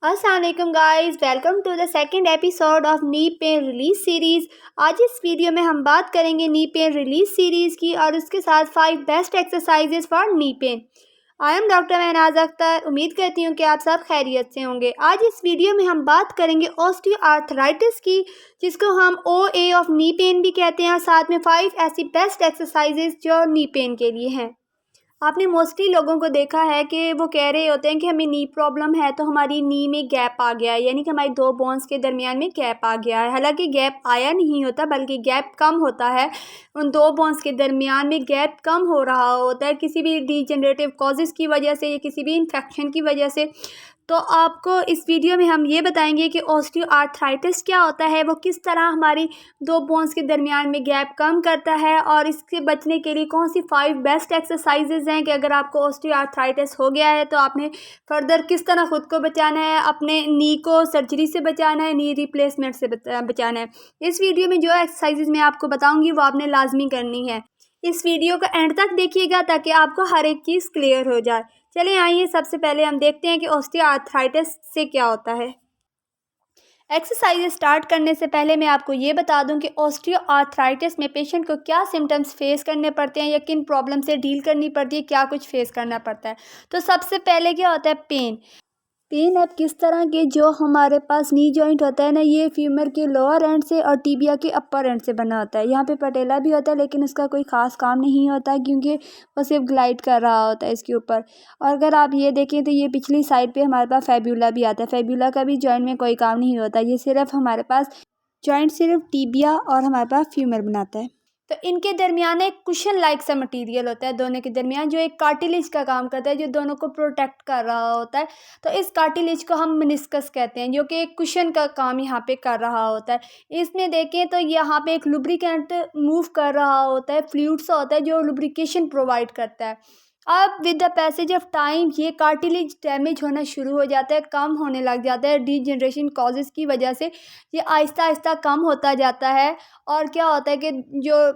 अस्सलाम वालेकुम guys, welcome to the second episode of knee pain release series. आज इस वीडियो में हम बात करेंगे नी पेन रिलीज सीरीज़ की और उसके साथ 5 best exercises for knee pain. I am doctor Mahnaz Akhtar. उम्मीद करती हूँ कि आप सब खैरियत से होंगे। आज इस वीडियो में हम बात करेंगे ऑस्टियोआर्थराइटिस की, जिसको हम OA ऑफ नी पेन भी कहते हैं। साथ में 5 ऐसी बेस्ट एक्सरसाइजेज जो नी पेन के लिए हैं। आपने मोस्टली लोगों को देखा है कि वो कह रहे होते हैं कि हमें नी प्रॉब्लम है, तो हमारी नी में गैप आ गया है, यानी कि हमारी दो बोन्स के दरमियान में गैप आ गया है। हालांकि गैप आया नहीं होता, बल्कि गैप कम होता है। उन दो बोन्स के दरमियान में गैप कम हो रहा होता है किसी भी डीजनरेटिव कॉजेज़ की वजह से या किसी भी इन्फेक्शन की वजह से। तो आपको इस वीडियो में हम ये बताएंगे कि ऑस्टियोआर्थराइटिस क्या होता है, वो किस तरह हमारी दो बोन्स के दरमियान में गैप कम करता है, और इससे बचने के लिए कौन सी 5 बेस्ट एक्सरसाइजेज हैं कि अगर आपको ऑस्टियोआर्थराइटिस हो गया है तो आपने फर्दर किस तरह ख़ुद को बचाना है, अपने नी को सर्जरी से बचाना है, नी रिप्लेसमेंट से बचाना है। इस वीडियो में जो एक्सरसाइजेज मैं आपको बताऊँगी वो आपने लाजमी करनी है। इस वीडियो को एंड तक देखिएगा ताकि आपको हर एक चीज़ क्लियर हो जाए। चलिए आइए सबसे पहले हम देखते हैं कि ऑस्टियोआर्थराइटिस से क्या होता है। एक्सरसाइज स्टार्ट करने से पहले मैं आपको ये बता दूं कि ऑस्टियोआर्थराइटिस में पेशेंट को क्या सिम्टम्स फेस करने पड़ते हैं या किन प्रॉब्लम से डील करनी पड़ती है, क्या कुछ फेस करना पड़ता है। तो सबसे पहले क्या होता है, पेन। पेन अब किस तरह के, जो हमारे पास नी जॉइंट होता है ना, ये फीमर के लोअर एंड से और टीबिया के अपर एंड से बना होता है। यहाँ पे पटेला भी होता है, लेकिन उसका कोई ख़ास काम नहीं होता है क्योंकि वो सिर्फ ग्लाइड कर रहा होता है इसके ऊपर। और अगर आप ये देखें तो ये पिछली साइड पे हमारे पास फैब्यूला भी आता है। फैब्यूला का भी जॉइंट में कोई काम नहीं होता, ये सिर्फ हमारे पास जॉइंट सिर्फ टीबिया और हमारे पास फीमर बनाता है। तो इनके दरमियान एक कुशन लाइक सा मटेरियल होता है दोनों के दरमियान, जो एक कार्टिलेज का काम करता है, जो दोनों को प्रोटेक्ट कर रहा होता है। तो इस कार्टिलेज को हम मेनिस्कस कहते हैं, जो कि एक कुशन का काम यहाँ पे कर रहा होता है। इसमें देखें तो यहाँ पे एक लुब्रिकेंट मूव कर रहा होता है, फ्लूइड सा होता है जो लुब्रिकेशन प्रोवाइड करता है। अब with the passage of time ये कार्टिलेज डैमेज होना शुरू हो जाता है, कम होने लग जाता है। डीजनरेशन कॉजेज़ की वजह से ये आहिस्ता आहिस्ता कम होता जाता है, और क्या होता है कि जो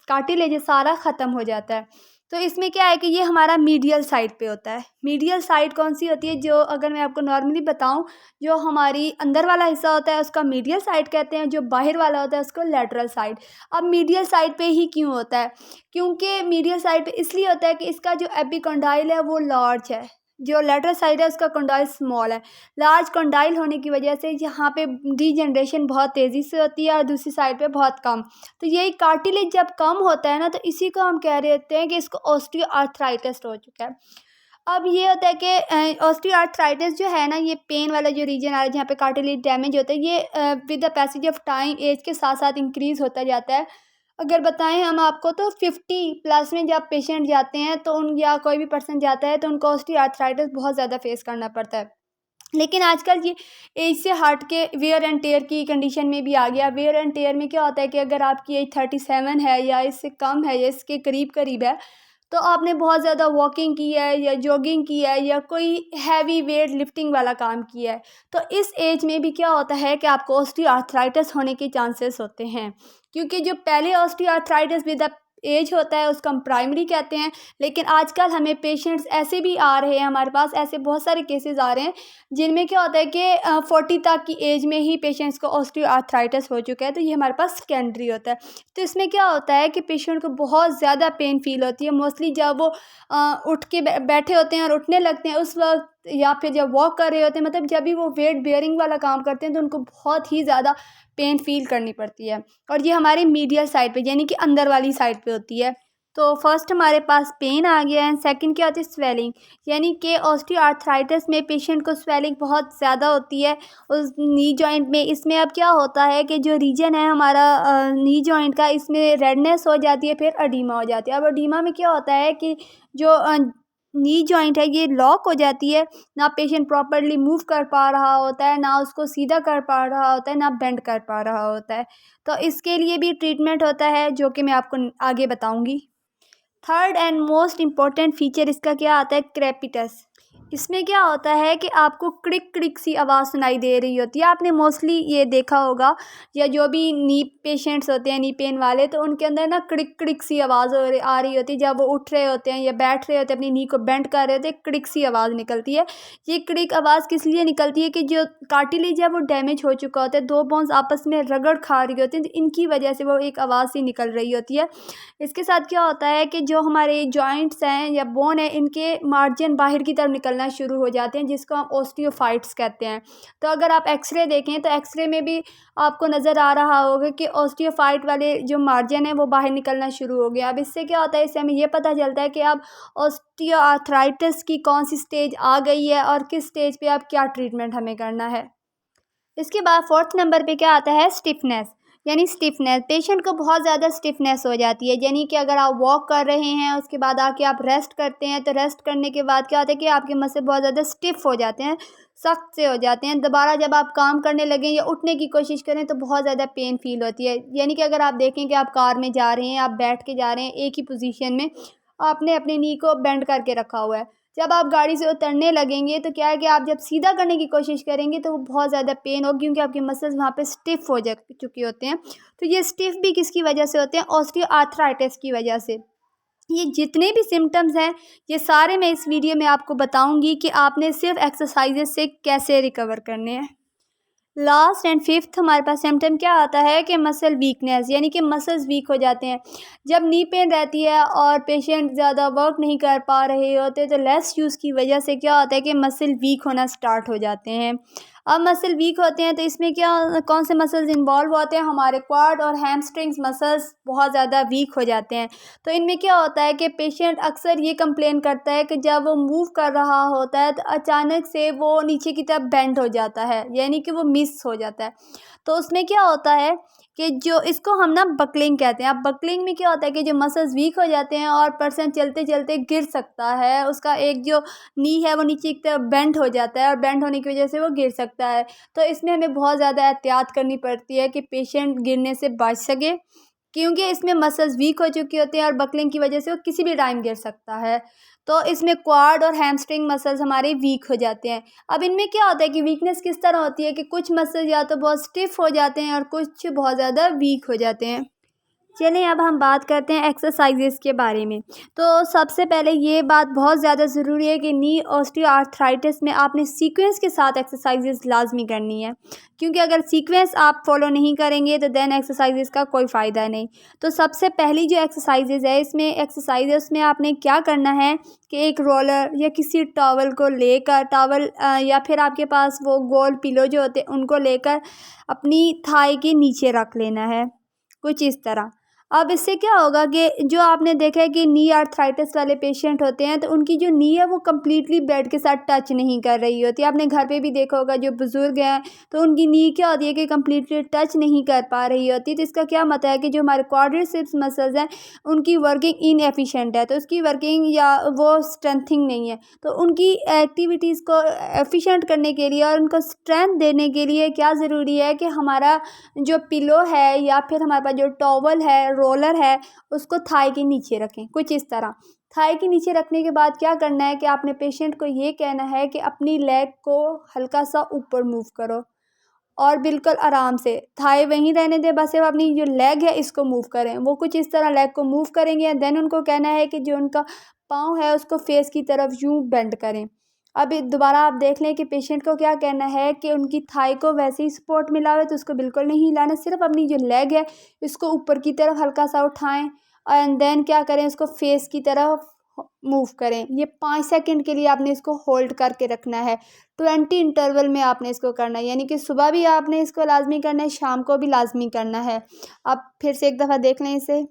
कार्टिलेज है सारा ख़त्म हो जाता है। तो इसमें क्या है कि ये हमारा मीडियल साइड पे होता है। मीडियल साइड कौन सी होती है, जो अगर मैं आपको नॉर्मली बताऊं, जो हमारी अंदर वाला हिस्सा होता है उसका मीडियल साइड कहते हैं, जो बाहर वाला होता है उसको लेटरल साइड। अब मीडियल साइड पे ही क्यों होता है, क्योंकि मीडियल साइड पे इसलिए होता है कि इसका जो एपिकॉन्डाइल है वो लार्ज है, जो लेटरल साइड है उसका कॉन्डाइल स्मॉल है। लार्ज कॉन्डाइल होने की वजह से यहाँ पे डीजनरेशन बहुत तेज़ी से होती है और दूसरी साइड पे बहुत कम। तो यही कार्टिलेज जब कम होता है ना, तो इसी को हम कह रहे होते हैं कि इसको ऑस्टियोआर्थराइटिस हो चुका है। अब ये होता है कि ऑस्टियोआर्थराइटिस जो है ना, ये पेन वाला जो रीजन आ रहा है जहाँ पे कार्टिलेज डैमेज होता है, ये with the passage of time age के साथ साथ इंक्रीज़ होता जाता है। अगर बताएं हम आपको तो 50 प्लस में जब पेशेंट जाते हैं तो उन, या कोई भी पर्सन जाता है तो उनको ऑस्टियोआर्थराइटिस बहुत ज़्यादा फेस करना पड़ता है। लेकिन आजकल ये एज से हट के वेयर एंड टेयर की कंडीशन में भी आ गया। वेयर एंड टेयर में क्या होता है कि अगर आपकी एज 37 है या इससे कम है या इसके करीब करीब है, तो आपने बहुत ज़्यादा वॉकिंग की है या जॉगिंग की है या कोई हैवी वेट लिफ्टिंग वाला काम किया है, तो इस एज में भी क्या होता है कि आपको ऑस्टियोआर्थराइटिस होने के चांसेस होते हैं। क्योंकि जो पहले ऑस्टियोआर्थराइटिस विद द एज होता है उसको हम प्राइमरी कहते हैं। लेकिन आजकल हमें पेशेंट्स ऐसे भी आ रहे हैं, हमारे पास ऐसे बहुत सारे केसेस आ रहे हैं जिनमें क्या होता है कि 40 तक की एज में ही पेशेंट्स को ऑस्टियोआर्थराइटिस हो चुका है, तो ये हमारे पास सेकेंडरी होता है। तो इसमें क्या होता है कि पेशेंट को बहुत ज़्यादा पेन फील होती है, मोस्टली जब वो उठ के बैठे होते हैं और उठने लगते हैं उस वक्त, या फिर जब वॉक कर रहे होते हैं, मतलब जब भी वो वेट बेयरिंग वाला काम करते हैं तो उनको बहुत ही ज़्यादा पेन फील करनी पड़ती है। और ये हमारी मीडियल साइड पे यानी कि अंदर वाली साइड पे होती है। तो फर्स्ट हमारे पास पेन आ गया है। सेकंड क्या होती है, स्वेलिंग। यानी कि ऑस्टियोआर्थराइटिस में पेशेंट को स्वेलिंग बहुत ज़्यादा होती है उस नी जॉइंट में। इसमें अब क्या होता है कि जो रीजन है हमारा नी जॉइंट का, इसमें रेडनेस हो जाती है, फिर अडीमा हो जाती है। अब अडीमा में क्या होता है कि जो नी जॉइंट है ये लॉक हो जाती है, ना पेशेंट प्रॉपरली मूव कर पा रहा होता है, ना उसको सीधा कर पा रहा होता है, ना बेंड कर पा रहा होता है। तो इसके लिए भी ट्रीटमेंट होता है जो कि मैं आपको आगे बताऊंगी। Third and most important feature इसका क्या आता है, क्रेपिटस। इसमें क्या होता है कि आपको क्रिक क्रिक सी आवाज़ सुनाई दे रही होती है। आपने मोस्टली ये देखा होगा, या जो भी नी पेशेंट्स होते हैं, नी पेन वाले, तो उनके अंदर ना क्रिक क्रिक सी आवाज़ आ रही होती है जब वो उठ रहे होते हैं या बैठ रहे होते हैं, अपनी नी को बेंड कर रहे होते हैं, क्रिक सी आवाज़ निकलती है। ये क्रिक आवाज़ किस लिए निकलती है कि जो कार्टिलेज है वो डैमेज हो चुका होता है, दो बोन्स आपस में रगड़ खा रही होती हैं, तो इनकी वजह से वो एक आवाज़ सी निकल रही होती है। इसके साथ क्या होता है कि जो हमारे जॉइंट्स हैं या बोन है, इनके मार्जिन बाहर की तरफ निकलना शुरू हो जाते हैं, जिसको हम ऑस्टियोफाइट्स कहते हैं। तो अगर आप एक्सरे देखें तो एक्सरे में भी आपको नज़र आ रहा होगा कि ऑस्टियोफाइट वाले जो मार्जिन है वो बाहर निकलना शुरू हो गया। अब इससे क्या होता है, इससे हमें ये पता चलता है कि अब ऑस्टियोआर्थराइटिस की कौन सी स्टेज आ गई है और किस स्टेज पे अब क्या ट्रीटमेंट हमें करना है। इसके बाद 4th नंबर पे क्या आता है, स्टिफनेस। यानी स्टिफनेस, पेशेंट को बहुत ज़्यादा स्टिफनेस हो जाती है। यानी कि अगर आप वॉक कर रहे हैं, उसके बाद आके आप रेस्ट करते हैं, तो रेस्ट करने के बाद क्या होता है कि आपके मसल बहुत ज़्यादा स्टिफ हो जाते हैं, सख्त से हो जाते हैं। दोबारा जब आप काम करने लगें या उठने की कोशिश करें तो बहुत ज़्यादा पेन फील होती है। यानी कि अगर आप देखें कि आप कार में जा रहे हैं, आप बैठ के जा रहे हैं एक ही पोजीशन में, आपने अपनी नी को बेंड करके रखा हुआ है, जब आप गाड़ी से उतरने लगेंगे तो क्या है कि आप जब सीधा करने की कोशिश करेंगे तो वो बहुत ज़्यादा पेन होगी, क्योंकि आपके मसल्स वहाँ पे स्टिफ हो जा चुके होते हैं। तो ये स्टिफ भी किसकी वजह से होते हैं, ऑस्टियोआर्थराइटिस की वजह से। ये जितने भी सिम्टम्स हैं, ये सारे मैं इस वीडियो में आपको बताऊंगी कि आपने सिर्फ एक्सरसाइजेस से कैसे रिकवर करने हैं। लास्ट एंड 5th हमारे पास सिम्टम क्या आता है कि मसल वीकनेस, यानी कि मसल्स वीक हो जाते हैं। जब नी पेन रहती है और पेशेंट ज़्यादा वर्क नहीं कर पा रहे होते, तो लेस यूज़ की वजह से क्या होता है कि मसल वीक होना स्टार्ट हो जाते हैं। अब मसल वीक होते हैं तो इसमें क्या, कौन से मसल्स इन्वॉल्व होते हैं, हमारे क्वाड और हैमस्ट्रिंग्स मसल्स बहुत ज़्यादा वीक हो जाते हैं। तो इनमें क्या होता है कि पेशेंट अक्सर ये कंप्लेन करता है कि जब वो मूव कर रहा होता है तो अचानक से वो नीचे की तरफ बेंड हो जाता है, यानी कि वो मिस हो जाता है। तो उसमें क्या होता है कि जो इसको हम ना बकलिंग कहते हैं। अब बकलिंग में क्या होता है कि जो मसल्स वीक हो जाते हैं और पर्सन चलते चलते गिर सकता है, उसका एक जो नी है वो नीचे की तरफ बेंड हो जाता है और बेंड होने की वजह से वो गिर सकता है। तो इसमें हमें बहुत ज़्यादा एहतियात करनी पड़ती है कि पेशेंट गिरने से बच सके, क्योंकि इसमें मसल्स वीक हो चुकी होती हैं और बकलिंग की वजह से वो किसी भी टाइम गिर सकता है। तो इसमें क्वाड और हैमस्ट्रिंग मसल्स हमारे वीक हो जाते हैं। अब इनमें क्या होता है कि वीकनेस किस तरह होती है कि कुछ मसल्स या तो बहुत स्टिफ हो जाते हैं और कुछ बहुत ज़्यादा वीक हो जाते हैं। चलिए अब हम बात करते हैं एक्सरसाइजेस के बारे में। तो सबसे पहले ये बात बहुत ज़्यादा ज़रूरी है कि नी ऑस्टियोआर्थराइटिस में आपने सीक्वेंस के साथ एक्सरसाइजेस लाजमी करनी है, क्योंकि अगर सीक्वेंस आप फॉलो नहीं करेंगे तो देन एक्सरसाइजेस का कोई फ़ायदा नहीं। तो सबसे पहली जो एक्सरसाइजेस है, इसमें एक्सरसाइजेस में आपने क्या करना है कि एक रोलर या किसी टॉवल को लेकर, टॉवल या फिर आपके पास वो गोल पिलो जो होते हैं उनको लेकर अपनी थाई के नीचे रख लेना है, कुछ इस तरह। अब इससे क्या होगा कि जो आपने देखा है कि नी आर्थराइटिस वाले पेशेंट होते हैं तो उनकी जो नी है वो कम्प्लीटली बेड के साथ टच नहीं कर रही होती। आपने घर पे भी देखा होगा, जो बुज़ुर्ग हैं तो उनकी नी क्या होती है कि कम्प्लीटली टच नहीं कर पा रही होती। तो इसका क्या मतलब है कि जो हमारे क्वाड्रिसेप्स मसल्स हैं उनकी वर्किंग इनएफिशिएंट है, तो उसकी वर्किंग या वो स्ट्रेंथिंग नहीं है। तो उनकी एक्टिविटीज़ को एफिशिएंट करने के लिए और उनको स्ट्रेंथ देने के लिए क्या ज़रूरी है कि हमारा जो पिलो है या फिर हमारे पास जो टॉवल है, रोलर है, उसको थाई के नीचे रखें, कुछ इस तरह। थाई के नीचे रखने के बाद क्या करना है कि आपने पेशेंट को ये कहना है कि अपनी लेग को हल्का सा ऊपर मूव करो और बिल्कुल आराम से, थाई वहीं रहने दें, बस सिर्फ अपनी जो लेग है इसको मूव करें। वो कुछ इस तरह लेग को मूव करेंगे। देन उनको कहना है कि जो उनका पाँव है उसको फेस की तरफ यूँ बेंड करें। अब दोबारा आप देख लें कि पेशेंट को क्या कहना है कि उनकी थाई को वैसे ही सपोर्ट मिला हुआ है तो उसको बिल्कुल नहीं हिलाना, सिर्फ अपनी जो लेग है इसको ऊपर की तरफ हल्का सा उठाएं एंड देन क्या करें, इसको फेस की तरफ मूव करें। ये 5 सेकंड के लिए आपने इसको होल्ड करके रखना है। 20 इंटरवल में आपने इसको करना है, यानी कि सुबह भी आपने इसको लाजमी करना है, शाम को भी लाजमी करना है। अब फिर से एक दफ़ा देख लें इसे।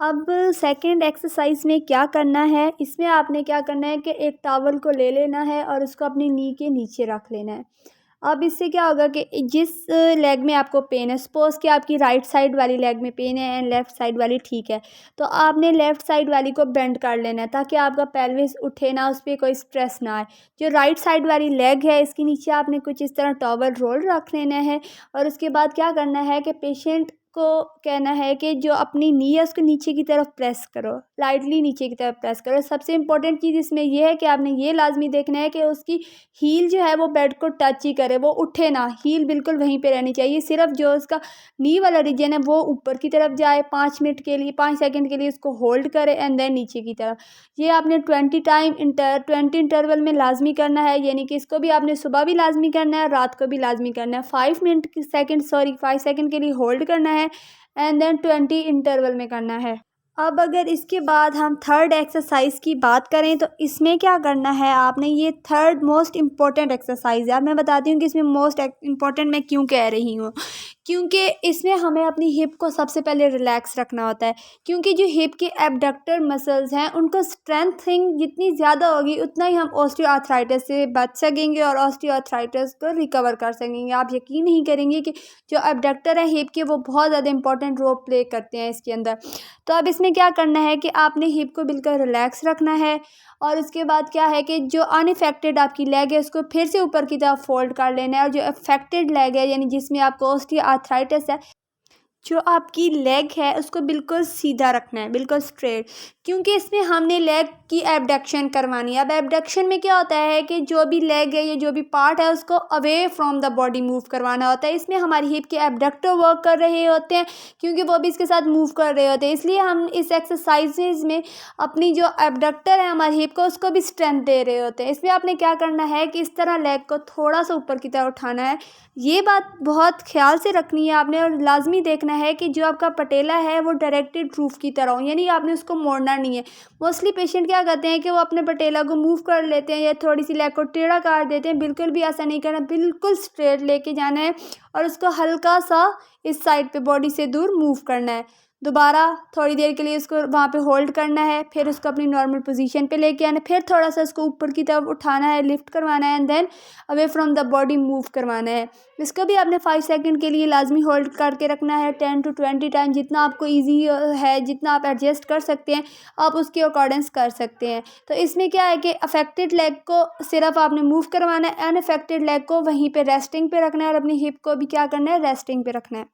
अब सेकंड एक्सरसाइज में क्या करना है, इसमें आपने क्या करना है कि एक टॉवल को ले लेना है और उसको अपनी नी के नीचे रख लेना है। अब इससे क्या होगा कि जिस लेग में आपको पेन है, सपोज़ कि आपकी राइट साइड वाली लेग में पेन है एंड लेफ़्ट साइड वाली ठीक है, तो आपने लेफ़्ट साइड वाली को बेंड कर लेना है ताकि आपका पेल्विस उठे ना, उस पर कोई स्ट्रेस ना आए। जो राइट साइड वाली लेग है इसके नीचे आपने कुछ इस तरह टॉवल रोल रख लेना है और उसके बाद क्या करना है कि पेशेंट को कहना है कि जो अपनी नी है उसको नीचे की तरफ प्रेस करो, लाइटली नीचे की तरफ प्रेस करो। सबसे इम्पोर्टेंट चीज़ इसमें ये है कि आपने ये लाजमी देखना है कि उसकी हील जो है वो बेड को टच ही करे, वो उठे ना, हील बिल्कुल वहीं पे रहनी चाहिए। सिर्फ जो उसका नी वाला रीजन है वो ऊपर की तरफ जाए। 5 मिनट के लिए, 5 सेकंड के लिए उसको होल्ड करे एंड देन नीचे की तरफ। ये आपने 20 इंटरवल में लाजमी करना है, यानी कि इसको भी आपने सुबह भी लाजमी करना है, रात को भी लाजमी करना है। 5 सेकंड के लिए होल्ड करना है एंड देन 20 इंटरवल में करना है। अब अगर इसके बाद हम थर्ड एक्सरसाइज की बात करें तो इसमें क्या करना है आपने, ये थर्ड मोस्ट इम्पॉर्टेंट एक्सरसाइज है। अब मैं बताती हूँ कि इसमें मोस्ट इम्पॉर्टेंट मैं क्यों कह रही हूँ, क्योंकि इसमें हमें अपनी हिप को सबसे पहले रिलैक्स रखना होता है, क्योंकि जो हिप के एबडक्टर मसल्स हैं उनको स्ट्रेंथिंग जितनी ज़्यादा होगी उतना ही हम ऑस्टियोआर्थराइटिस से बच सकेंगे और ऑस्टियोआर्थराइटिस को रिकवर कर सकेंगे। आप यकीन नहीं करेंगे कि जो एबडक्टर है हिप के वो बहुत ज़्यादा इंपॉर्टेंट रोल प्ले करते हैं इसके अंदर। तो अब इसमें क्या करना है कि आपने हिप को बिल्कुल रिलैक्स रखना है और उसके बाद क्या है कि जो अनइफेक्टेड आपकी लेग है उसको फिर से ऊपर की तरफ फोल्ड कर लेना है, और जो अफेक्टेड लेग है यानी जिसमें आपको ऑस्टियोआर्थराइटिस है, जो आपकी लेग है उसको बिल्कुल सीधा रखना है, बिल्कुल स्ट्रेट, क्योंकि इसमें हमने लेग की एबडक्शन करवानी है। अब एबडक्शन में क्या होता है कि जो भी लेग है या जो भी पार्ट है उसको away from the body move करवाना होता है। इसमें हमारी हिप के एबडक्टर वर्क कर रहे होते हैं, क्योंकि वो भी इसके साथ मूव कर रहे होते हैं। इसलिए हम इस एक्सरसाइजेज में अपनी जो एबडक्टर है हमारी हिप को उसको भी स्ट्रेंथ दे रहे होते हैं। इसमें आपने क्या करना है कि इस तरह लेग को थोड़ा सा ऊपर की तरफ उठाना है। ये बात बहुत ख्याल से रखनी है आपने, और लाजमी देखना है कि जो आपका पटेला है वो डायरेक्टेड रूफ की तरह हो, यानी आपने उसको मोड़ना नहीं है। मोस्टली पेशेंट क्या करते हैं कि वो अपने पटेला को मूव कर लेते हैं या थोड़ी सी लेग को टेढ़ा कर देते हैं। बिल्कुल भी ऐसा नहीं करना, बिल्कुल स्ट्रेट लेके जाना है और उसको हल्का सा इस साइड पे बॉडी से दूर मूव करना है। दोबारा थोड़ी देर के लिए उसको वहाँ पे होल्ड करना है, फिर उसको अपनी नॉर्मल पोजीशन पे लेके आना है, फिर थोड़ा सा उसको ऊपर की तरफ उठाना है, लिफ्ट करवाना है and then away from the body move करवाना है। इसको भी आपने 5 सेकंड के लिए लाजमी होल्ड करके रखना है। 10 to 20 टाइम जितना आपको ईजी है, जितना आप एडजस्ट कर सकते हैं आप उसके अकॉर्डिंग कर सकते हैं। तो इसमें क्या है कि अफेक्टेड लेग को सिर्फ आपने मूव करवाना है, अनअफेक्टेड लेग को वहीं पे रेस्टिंग पे रखना है और अपनी हिप को भी क्या करना है, रेस्टिंग पे रखना है।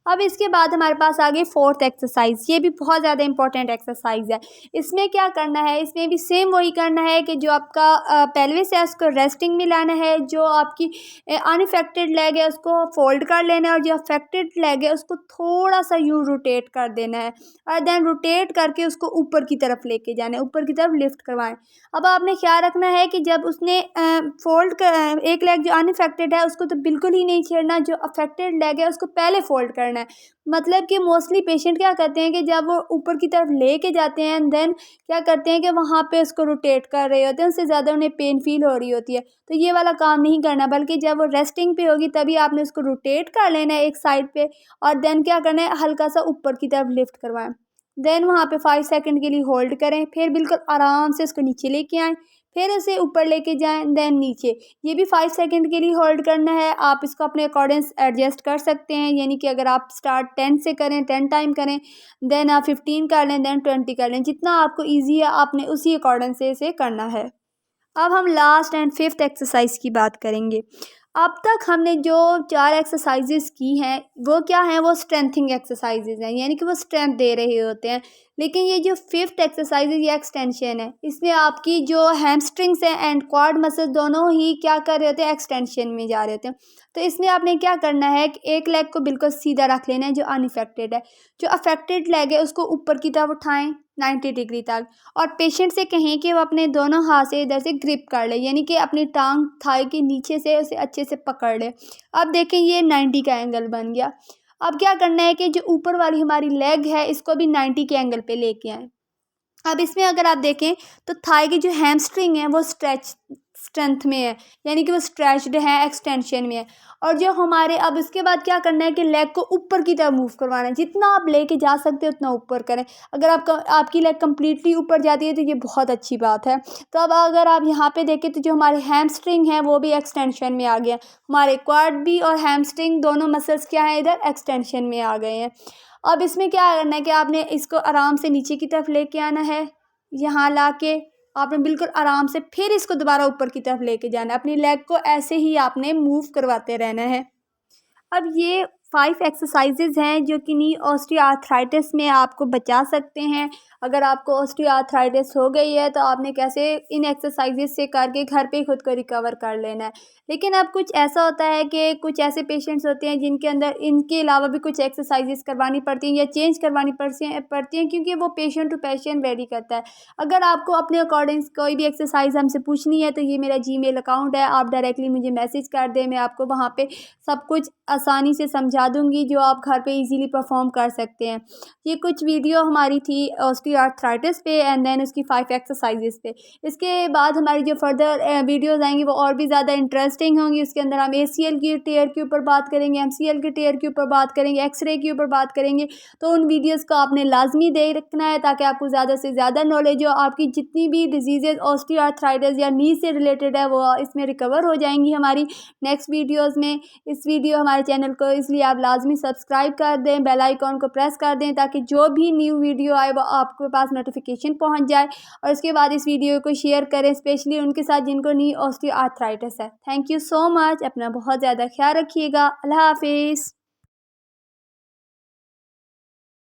अब इसके बाद हमारे पास आ गई फोर्थ एक्सरसाइज। ये भी बहुत ज़्यादा इंपॉर्टेंट एक्सरसाइज है। इसमें क्या करना है, इसमें भी सेम वही करना है कि जो आपका पेल्विस है उसको रेस्टिंग में लाना है, जो आपकी अनइफेक्टेड लेग है उसको फोल्ड कर लेना है और जो अफेक्टेड लेग है उसको थोड़ा सा यूँ रोटेट कर देना है और देन रोटेट करके उसको ऊपर की तरफ लेके जाना है, ऊपर की तरफ लिफ्ट करवाएं। अब आपने ख्याल रखना है कि जब उसने फोल्ड कर एक लेग जो अनइफेक्टेड है उसको तो बिल्कुल ही नहीं छेड़ना, जो अफेक्टेड लेग है उसको पहले फोल्ड करना है। मतलब कि मोस्टली पेशेंट क्या करते हैं कि जब वो ऊपर की तरफ लेके जाते हैं एंड देन क्या करते हैं कि वहाँ पे उसको रोटेट कर रहे होते हैं, उससे ज़्यादा उन्हें पेन फील हो रही होती है। तो ये वाला काम नहीं करना, बल्कि जब वो रेस्टिंग पे होगी तभी आपने उसको रोटेट कर लेना है एक साइड पे और देन क्या करना है, हल्का सा ऊपर की तरफ लिफ्ट करवाएं। देन वहाँ पे 5 सेकंड के लिए होल्ड करें, फिर बिल्कुल आराम से उसको नीचे लेके आएँ, फिर उसे ऊपर लेके जाएं देन नीचे। ये भी 5 सेकंड के लिए होल्ड करना है। आप इसको अपने अकॉर्डिंग एडजस्ट कर सकते हैं, यानी कि अगर आप स्टार्ट 10 से करें, 10 टाइम करें, देन आप 15 कर लें, देन 20 कर लें, जितना आपको ईजी है आपने उसी अकॉर्डिंग से इसे करना है। अब हम लास्ट एंड फिफ्थ एक्सरसाइज की बात करेंगे। अब तक हमने जो 4 एक्सरसाइजेस की हैं वो क्या हैं, वो स्ट्रेंथिंग एक्सरसाइजेज हैं, यानी कि वो स्ट्रेंथ दे रहे होते हैं। लेकिन ये जो फिफ्थ एक्सरसाइज है ये एक्सटेंशन है। इसमें आपकी जो हैमस्ट्रिंग्स हैं एंड क्वाड मसल्स दोनों ही क्या कर रहे होते हैं, एक्सटेंशन में जा रहे होते हैं। तो इसमें आपने क्या करना है कि एक लेग को बिल्कुल सीधा रख लेना है जो अनइफेक्टेड है, जो अफेक्टेड लेग है उसको ऊपर की तरफ उठाएं 90 डिग्री तक और पेशेंट से कहें कि वो अपने दोनों हाथ से इधर से ग्रिप कर ले, यानी कि अपनी टांग थाई के नीचे से उसे अच्छे से पकड़ ले। अब देखें ये 90 का एंगल बन गया। अब क्या करना है कि जो ऊपर वाली हमारी लेग है इसको भी 90 के एंगल पे लेके आए। अब इसमें अगर आप देखें तो थाई की जो हैमस्ट्रिंग है वो स्ट्रेंथ में है, यानी कि वो स्ट्रेच्ड है, एक्सटेंशन में है। और जो हमारे अब इसके बाद क्या करना है कि लेग को ऊपर की तरफ मूव करवाना है, जितना आप लेके जा सकते हैं उतना ऊपर करें। अगर आपकी लेग कम्प्लीटली ऊपर जाती है तो ये बहुत अच्छी बात है। तो अब अगर आप यहाँ पे देखें तो जो हमारे हैमस्ट्रिंग है वो भी एक्सटेंशन में आ गया, हमारे क्वाड भी और हैमस्ट्रिंग दोनों मसल्स क्या है इधर एक्सटेंशन में आ गए हैं। अब इसमें क्या करना है कि आपने इसको आराम से नीचे की तरफ लेके आना है, यहाँ ला के आपने बिल्कुल आराम से फिर इसको दोबारा ऊपर की तरफ लेके जाना है। अपनी लेग को ऐसे ही आपने मूव करवाते रहना है। अब ये 5 एक्सरसाइजेज हैं जो कि नी ऑस्टियोआर्थराइटिस में आपको बचा सकते हैं। अगर आपको ऑस्टियोआर्थराइटिस हो गई है तो आपने कैसे इन एक्सरसाइजेज से करके घर पे खुद को रिकवर कर लेना है। लेकिन अब कुछ ऐसा होता है कि कुछ ऐसे पेशेंट्स होते हैं जिनके अंदर इनके अलावा भी कुछ एक्सरसाइजेज करवानी पड़ती हैं या चेंज करवानी पड़ती हैं क्योंकि वो पेशेंट टू पेशेंट वेरी करता है। अगर आपको अपने अकॉर्डिंग कोई भी एक्सरसाइज हमसे पूछनी है तो ये मेरा जीमेल अकाउंट है, आप डायरेक्टली मुझे मैसेज कर दें, मैं आपको वहाँ पे सब कुछ आसानी से समझा दूंगी जो आप घर पे इजीली परफॉर्म कर सकते हैं। ये कुछ वीडियो हमारी थी ऑस्टियोआर्थराइटिस पे एंड देन उसकी 5 एक्सरसाइजेस पे। इसके बाद हमारी जो फर्दर वीडियोस आएंगी वो और भी ज़्यादा इंटरेस्टिंग होंगी। उसके अंदर हम ACL की टेयर के ऊपर बात करेंगे, MCL के टेयर के ऊपर बात करेंगे, एक्सरे के ऊपर बात करेंगे। तो उन वीडियोज़ को आपने लाजमी दे रखना है ताकि आपको ज़्यादा से ज़्यादा नॉलेज हो। आपकी जितनी भी डिजीज़ेज ऑस्टियोआर्थराइटिस या नी से रिलेटेड है वो इसमें रिकवर हो जाएंगी हमारी नेक्स्ट वीडियोज़ में। इस वीडियो हमारे चैनल को इसलिए आप लाजमी सब्सक्राइब कर दें, बेल आइकॉन को प्रेस कर दें ताकि जो भी न्यू वीडियो आए वो आपके पास नोटिफिकेशन पहुंच जाए। और उसके बाद इस वीडियो को शेयर करें स्पेशली उनके साथ जिनको नी ऑस्टियोआर्थराइटिस है। Thank you so much. अपना बहुत ज़्यादा ख्याल रखिएगा। अल्लाह हाफिज़।